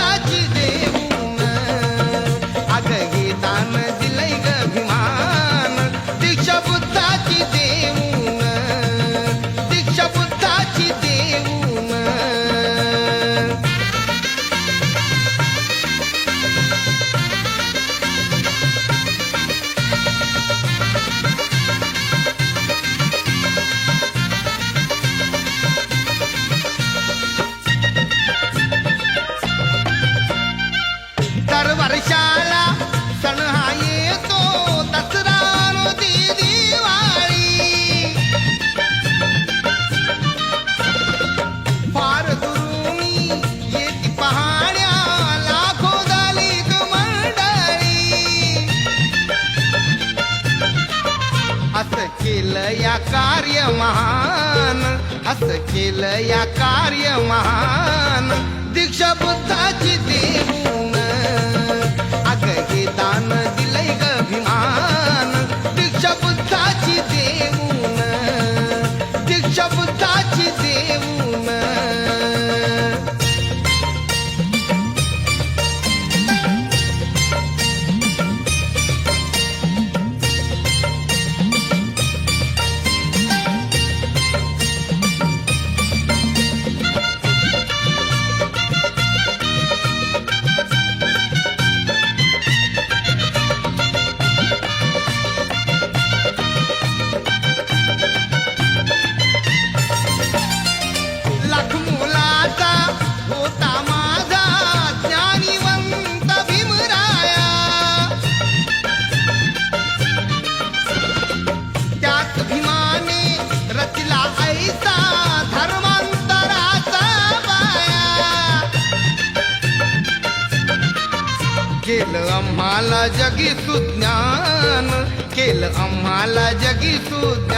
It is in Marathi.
बुद्धाची देऊन अग हे दान दिलंय ग अभिमान दीक्षा बुद्धाची देऊन दीक्षा बुद्धाची देऊन दर वर्षाला सण हा येतो दसरा ती दिवाळी फार दुरुनी येती पहाड्या लाखो दलित मंडळी असं केलं या कार्य महान असं केलं या कार्य महान दीक्षा बुद्धाची देऊन अग हे दान दिलंय ग अभिमान दीक्षा बुद्धाची देऊन दीक्षा बुद्धाची देऊन लाख मुलाचा होता माझा ज्ञानीवंत भीमराया त्याच भीमाने रचला ऐसा धर्मांतराचा बाया केलं आम्हाला जगी सुज्ञान केलं आम्हाला जगी सुज्ञान